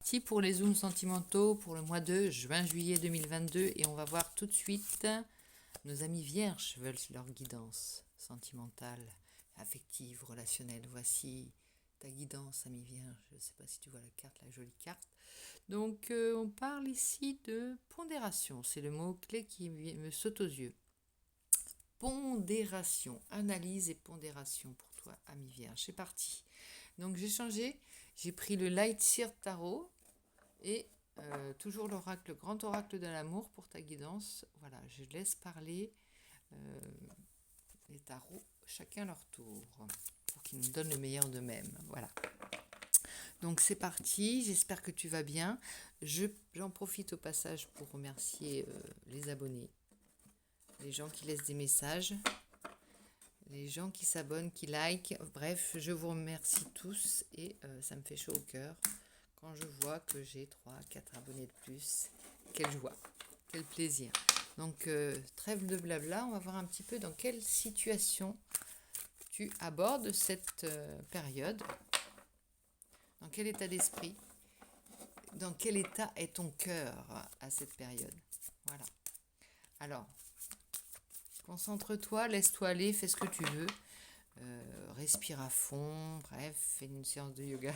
parti pour les zooms sentimentaux pour le mois de juin-juillet 2022 et on va voir tout de suite nos amis vierges veulent leur guidance sentimentale, affective, relationnelle. Voici ta guidance, ami vierge. Je ne sais pas si tu vois la carte, la jolie carte. Donc on parle ici de pondération, c'est le mot-clé qui me saute aux yeux. Pondération, analyse et pondération pour toi, ami vierge. C'est parti. Donc j'ai changé, j'ai pris le Light Seer Tarot et toujours l'oracle, le grand oracle de l'amour pour ta guidance. Voilà, je laisse parler les tarots chacun leur tour pour qu'ils nous donnent le meilleur d'eux-mêmes. Voilà. Donc c'est parti, j'espère que tu vas bien. J'en profite au passage pour remercier les abonnés, les gens qui laissent des messages, les gens qui s'abonnent, qui likent. Bref, je vous remercie tous et ça me fait chaud au cœur quand je vois que j'ai 3-4 abonnés de plus. Quelle joie, quel plaisir. Donc trêve de blabla, on va voir un petit peu dans quelle situation tu abordes cette période. Dans quel état d'esprit, dans quel état est ton cœur à cette période. Voilà. Alors, concentre-toi, laisse-toi aller, fais ce que tu veux. Respire à fond, bref, fais une séance de yoga.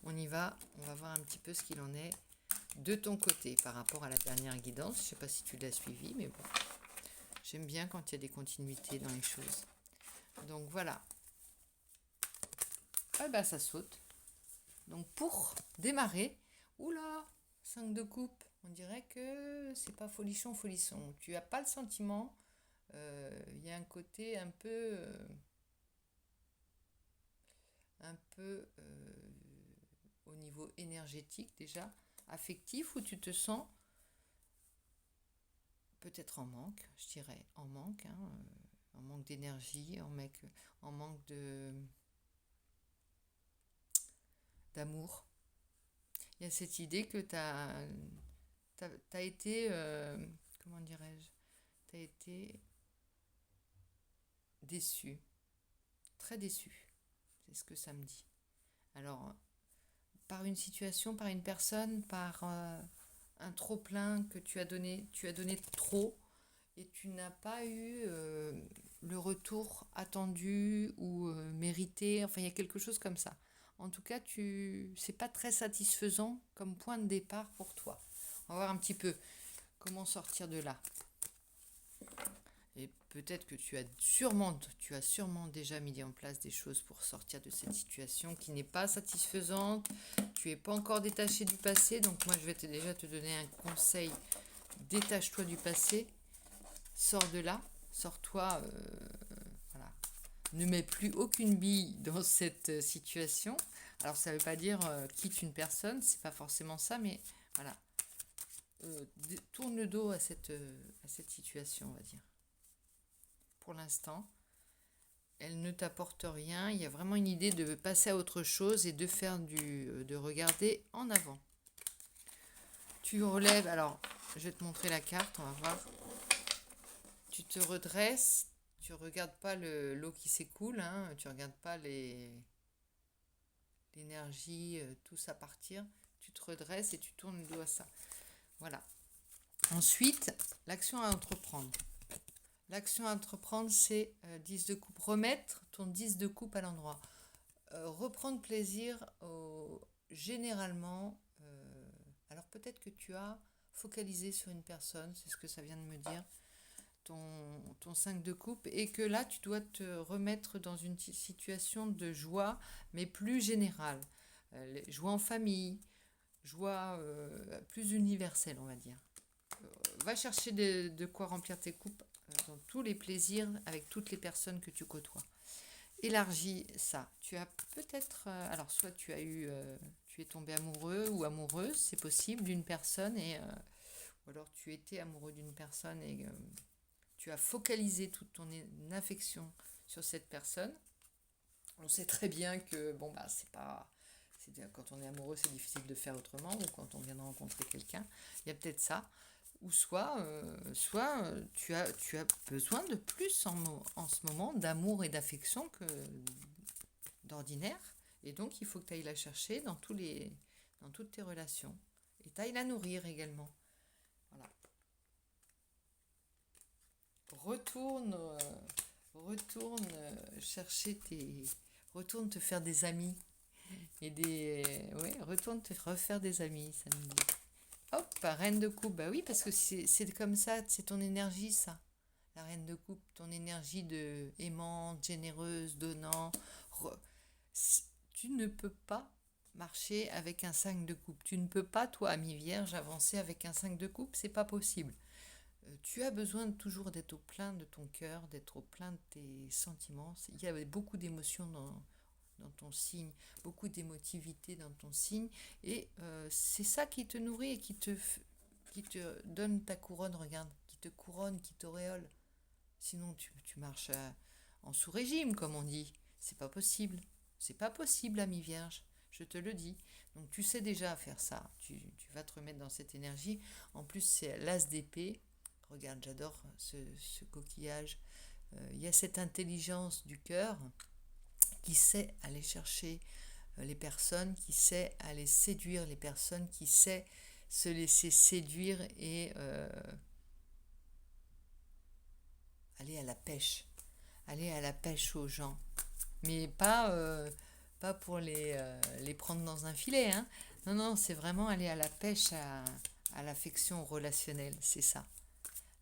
On y va, on va voir un petit peu ce qu'il en est de ton côté par rapport à la dernière guidance. Je ne sais pas si tu l'as suivi, mais bon. J'aime bien quand il y a des continuités dans les choses. Donc voilà. Ah bah ça saute. Donc pour démarrer, oula, 5 de coupe, on dirait que c'est pas folichon, folisson. Tu n'as pas le sentiment, il y a un côté un peu au niveau énergétique déjà, affectif, où tu te sens peut-être en manque, je dirais, en manque, en manque d'énergie, en manque d'amour. Il y a cette idée que tu as été, comment dirais-je, tu as été déçu, très déçu, c'est ce que ça me dit. Alors, par une situation, par une personne, par un trop-plein que tu as donné trop et tu n'as pas eu le retour attendu ou mérité, enfin il y a quelque chose comme ça. En tout cas, c'est pas très satisfaisant comme point de départ pour toi. On va voir un petit peu comment sortir de là. Et peut-être que tu as sûrement déjà mis en place des choses pour sortir de cette situation qui n'est pas satisfaisante. Tu n'es pas encore détaché du passé, donc moi je vais déjà te donner un conseil. Détache-toi du passé, sors de là, sors-toi, voilà. Ne mets plus aucune bille dans cette situation. Alors ça ne veut pas dire quitte une personne, c'est pas forcément ça, mais voilà. Tourne le dos à cette situation, on va dire. Pour l'instant, elle ne t'apporte rien. Il y a vraiment une idée de passer à autre chose et de regarder en avant. Tu relèves, alors je vais te montrer la carte, on va voir. Tu te redresses, tu regardes pas l'eau qui s'écoule, tu regardes pas l'énergie, tout ça partir. Tu te redresses et tu tournes le dos à ça. Voilà. Ensuite, l'action à entreprendre. L'action à entreprendre, c'est 10 de coupe. Remettre ton 10 de coupe à l'endroit. Reprendre plaisir généralement. Alors peut-être que tu as focalisé sur une personne, c'est ce que ça vient de me dire, ton 5 de coupe, et que là, tu dois te remettre dans une situation de joie, mais plus générale. Joie en famille, joie plus universelle, on va dire. Va chercher de quoi remplir tes coupes dans tous les plaisirs avec toutes les personnes que tu côtoies. Élargis ça. Tu as peut-être, alors soit tu es tombé amoureux ou amoureuse, c'est possible, d'une personne, ou alors tu étais amoureux d'une personne et tu as focalisé toute ton affection sur cette personne. On sait très bien que quand on est amoureux, c'est difficile de faire autrement, ou quand on vient de rencontrer quelqu'un, il y a peut-être ça. Ou soit tu as besoin de plus en ce moment d'amour et d'affection que d'ordinaire. Et donc, il faut que tu ailles la chercher dans tous dans toutes tes relations. Et t'ailles la nourrir également. Voilà. Retourne chercher tes... Retourne te faire des amis. Et des... Ouais, retourne te refaire des amis, ça me dit. Hop, reine de coupe. Bah oui, parce que c'est comme ça, c'est ton énergie, ça. La reine de coupe, ton énergie de aimante, généreuse, donnant. Tu ne peux pas marcher avec un 5 de coupe. Tu ne peux pas, toi, ami vierge, avancer avec un 5 de coupe, c'est pas possible. Tu as besoin toujours d'être au plein de ton cœur, d'être au plein de tes sentiments. Il y a beaucoup d'émotions dans ton signe, beaucoup d'émotivité dans ton signe, et c'est ça qui te nourrit et qui te donne ta couronne, regarde, qui te couronne, qui t'auréole. Sinon, tu marches en sous-régime, comme on dit. C'est pas possible. C'est pas possible, ami vierge. Je te le dis. Donc, tu sais déjà faire ça. Tu vas te remettre dans cette énergie. En plus, c'est l'as d'épée. Regarde, j'adore ce coquillage. Il y a cette intelligence du cœur qui sait aller chercher les personnes, qui sait aller séduire les personnes, qui sait se laisser séduire et aller à la pêche. Aller à la pêche aux gens. Mais pas pour les prendre dans un filet. Hein. Non, non, c'est vraiment aller à la pêche à l'affection relationnelle. C'est ça.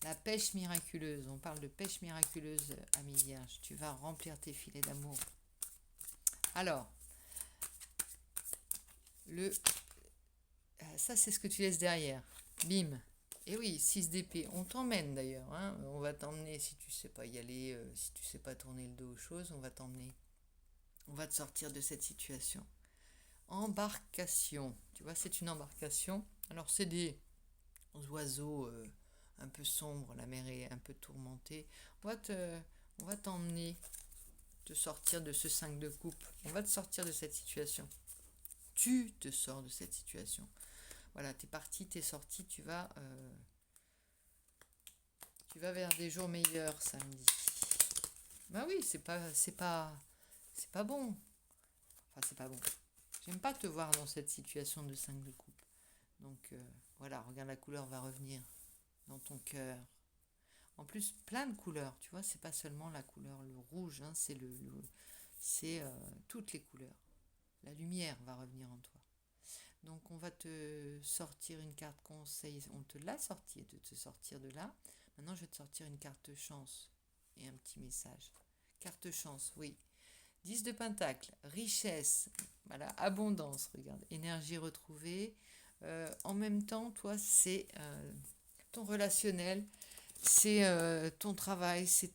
La pêche miraculeuse. On parle de pêche miraculeuse, ami vierge. Tu vas remplir tes filets d'amour. Alors, ça, c'est ce que tu laisses derrière. Bim. Et oui, 6 d'épée. On t'emmène d'ailleurs. Hein. On va t'emmener si tu sais pas y aller, si tu sais pas tourner le dos aux choses, on va t'emmener. On va te sortir de cette situation. Embarcation. Tu vois, c'est une embarcation. Alors, c'est des oiseaux un peu sombres. La mer est un peu tourmentée. On va t'emmener, te sortir de ce 5 de coupe. On va te sortir de cette situation. Tu te sors de cette situation. Voilà, t'es parti, t'es sorti, tu vas vers des jours meilleurs samedi. Bah oui, c'est pas bon. Enfin, c'est pas bon. J'aime pas te voir dans cette situation de 5 de coupe. Donc voilà, regarde, la couleur va revenir dans ton cœur. En plus, plein de couleurs, tu vois, c'est pas seulement la couleur, le rouge, hein, c'est toutes les couleurs. La lumière va revenir en toi. Donc on va te sortir une carte conseil, on te l'a sortie, de te sortir de là. Maintenant je vais te sortir une carte chance et un petit message. Carte chance, oui. 10 de pentacle, richesse, voilà, abondance, regarde, énergie retrouvée. En même temps, toi, c'est ton relationnel, c'est ton travail, c'est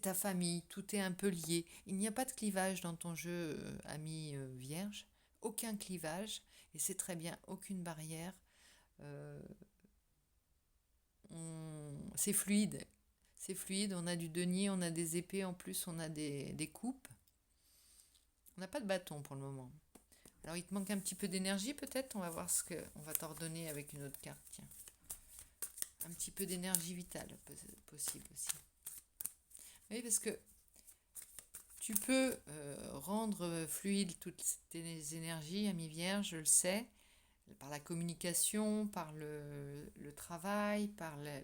ta famille, tout est un peu lié. Il n'y a pas de clivage dans ton jeu, ami vierge, aucun clivage, et c'est très bien, aucune barrière. Euh, c'est fluide, on a du denier, on a des épées, en plus on a des coupes. On n'a pas de bâton pour le moment. Alors il te manque un petit peu d'énergie peut-être, on va voir ce qu'on va t'ordonner avec une autre carte, tiens. Un petit peu d'énergie vitale, possible aussi. Oui, parce que tu peux rendre fluide toutes tes énergies, ami vierge, je le sais, par la communication, par le travail, par la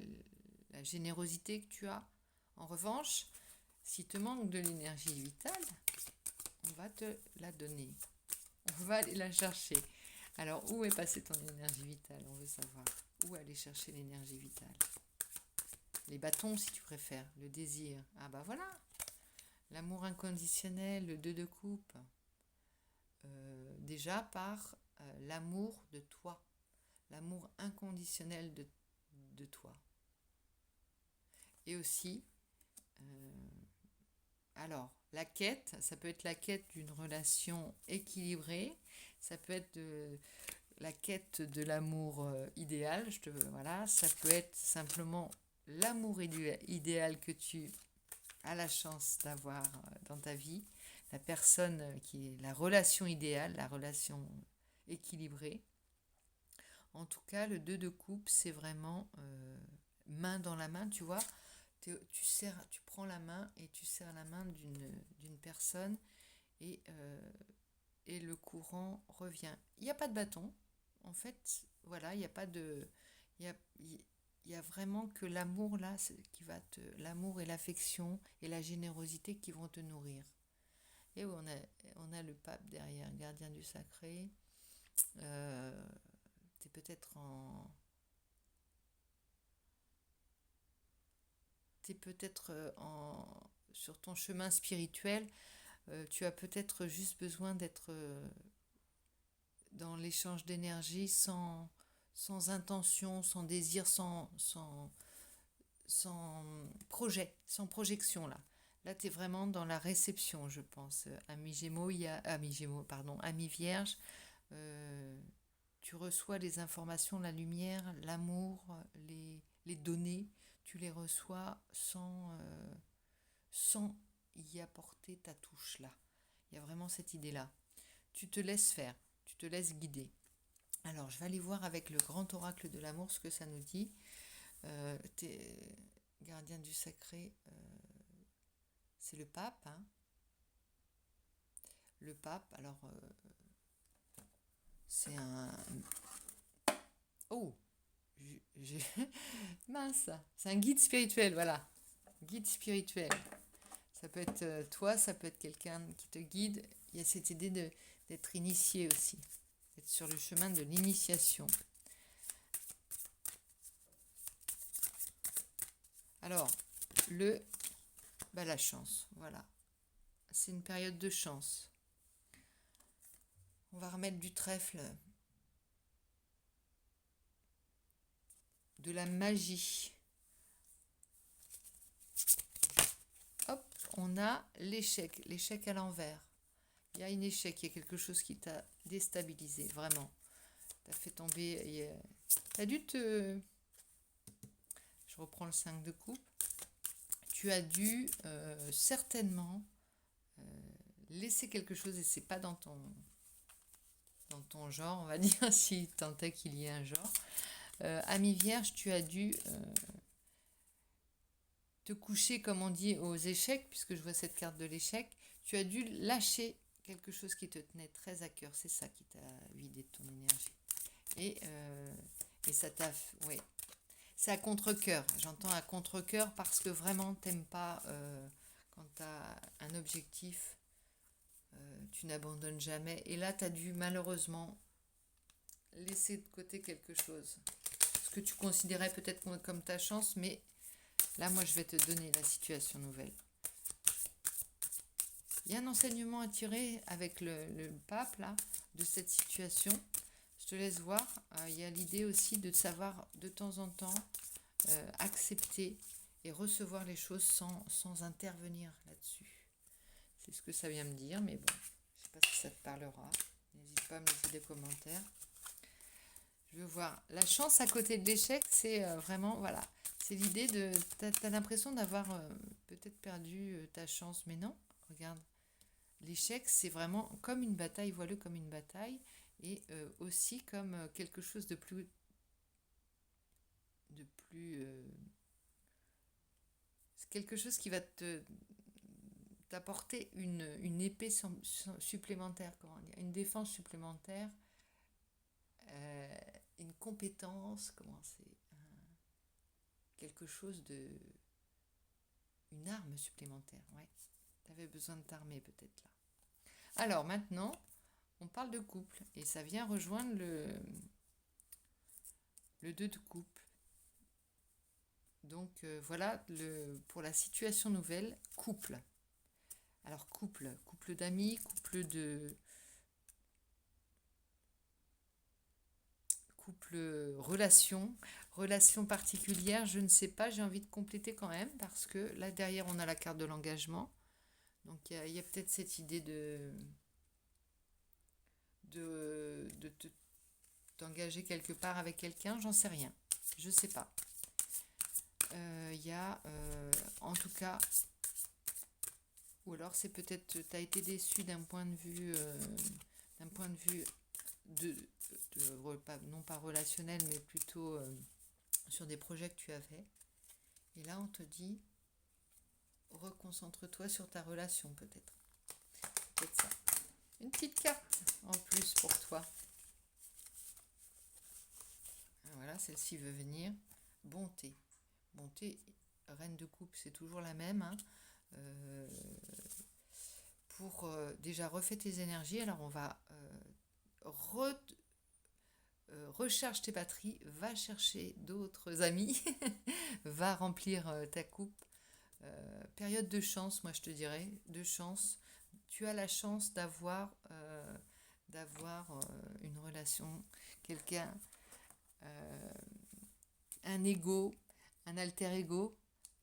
générosité que tu as. En revanche, s'il te manque de l'énergie vitale, on va te la donner. On va aller la chercher. Alors, où est passée ton énergie vitale? On veut savoir. Où aller chercher l'énergie vitale? Les bâtons, si tu préfères. Le désir. Ah bah voilà. L'amour inconditionnel, le 2 de coupe. Déjà par l'amour de toi. L'amour inconditionnel de toi. Et aussi, alors, la quête, ça peut être la quête d'une relation équilibrée, ça peut être la quête de l'amour idéal, voilà, ça peut être simplement l'amour idéal que tu as la chance d'avoir dans ta vie, la personne qui est la relation idéale, la relation équilibrée. En tout cas, le 2 de coupe, c'est vraiment main dans la main, tu vois. Tu prends la main et tu serres la main d'une personne et et le courant revient. Il n'y a pas de bâton. En fait, voilà, il n'y a pas de... Il y a vraiment que l'amour là, qui va te... L'amour et l'affection et la générosité qui vont te nourrir. Et oui, on a le pape derrière, gardien du sacré. T'es peut-être en... T'es peut-être sur ton chemin spirituel. Tu as peut-être juste besoin d'être dans l'échange d'énergie sans intention, sans désir, sans projet, sans projection là. Là, tu es vraiment dans la réception, je pense. Ami Gémeaux, il y a Ami Gémeaux, pardon, Ami Vierge. euh, Tu reçois les informations, la lumière, l'amour, les données. Tu les reçois sans y apporter ta touche là. Il y a vraiment cette idée-là. Tu te laisses faire, tu te laisses guider. Alors, je vais aller voir avec le grand oracle de l'amour ce que ça nous dit. T'es gardien du sacré, c'est le pape. Hein. Le pape, alors, c'est un... Oh, j'ai... Mince, c'est un guide spirituel, voilà. Guide spirituel. Ça peut être toi, ça peut être quelqu'un qui te guide. Il y a cette idée d'être initié aussi, d'être sur le chemin de l'initiation. Alors, la chance, voilà. C'est une période de chance. On va remettre du trèfle, de la magie. Hop, on a l'échec à l'envers. Il y a un échec, il y a quelque chose qui t'a déstabilisé, vraiment. T'as fait tomber... T'as dû te... Je reprends le 5 de coupe. Tu as dû certainement laisser quelque chose et c'est pas dans ton genre, on va dire, si tant est qu'il y ait un genre. Ami Vierge, tu as dû te coucher, comme on dit, aux échecs, puisque je vois cette carte de l'échec. Tu as dû lâcher quelque chose qui te tenait très à cœur. C'est ça qui t'a vidé de ton énergie. Et ça t'a... Oui. C'est à contre-cœur. J'entends à contre-cœur parce que vraiment, t'aimes pas quand tu as un objectif, tu n'abandonnes jamais. Et là, tu as dû malheureusement laisser de côté quelque chose. Ce que tu considérais peut-être comme ta chance, mais là, moi, je vais te donner la situation nouvelle. Il y a un enseignement à tirer avec le pape, là, de cette situation. Je te laisse voir. Il y a l'idée aussi de savoir de temps en temps accepter et recevoir les choses sans intervenir là-dessus. C'est ce que ça vient me dire, mais bon, je sais pas si ça te parlera. N'hésite pas à me laisser des commentaires. Je veux voir. La chance à côté de l'échec, c'est vraiment, voilà, c'est l'idée de... T'as l'impression d'avoir peut-être perdu ta chance, mais non, regarde. L'échec, c'est vraiment comme une bataille, vois-le comme une bataille, et aussi comme quelque chose de plus c'est quelque chose qui va t'apporter une épée supplémentaire, comment dire, une défense supplémentaire, une compétence, comment c'est, quelque chose de, une arme supplémentaire, ouais. T'avais besoin de t'armer peut-être là. Alors maintenant, on parle de couple et ça vient rejoindre le 2 de coupe. Donc voilà pour la situation nouvelle, couple. Alors couple d'amis, relation particulière, je ne sais pas, j'ai envie de compléter quand même parce que là derrière on a la carte de l'engagement. Donc il y a peut-être cette idée d'engager quelque part avec quelqu'un, j'en sais rien, je sais pas. Il y a en tout cas, ou alors c'est peut-être tu as été déçu d'un point de vue non pas relationnel mais plutôt sur des projets que tu avais. Et là on te dit reconcentre-toi sur ta relation peut-être ça. Une petite carte en plus pour toi. Voilà, celle-ci veut venir. Bonté. Bonté, reine de coupe, c'est toujours la même. Hein. Pour déjà refais tes énergies. Alors on va recharge tes batteries, va chercher d'autres amis, va remplir ta coupe. Période de chance, moi je te dirais, de chance. Tu as la chance d'avoir une relation, quelqu'un, un ego, un alter ego.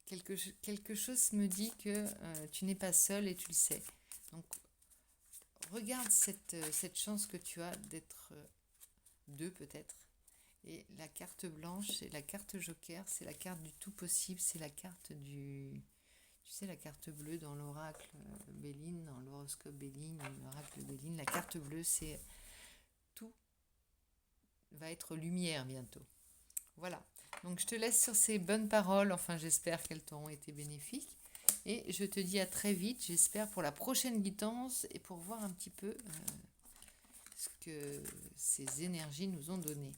Quelque chose me dit que tu n'es pas seul et tu le sais. Donc regarde cette chance que tu as d'être deux peut-être. Et la carte blanche et la carte joker, c'est la carte du tout possible, c'est la carte du... Tu sais, la carte bleue dans l'oracle Béline, dans l'horoscope Béline, l'oracle Béline, la carte bleue, c'est tout va être lumière bientôt. Voilà. Donc je te laisse sur ces bonnes paroles, enfin j'espère qu'elles t'auront été bénéfiques. Et je te dis à très vite, j'espère pour la prochaine guidance et pour voir un petit peu ce que ces énergies nous ont donné.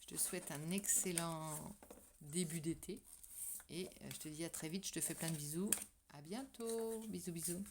Je te souhaite un excellent début d'été et je te dis à très vite, je te fais plein de bisous. À bientôt. Bisous, bisous.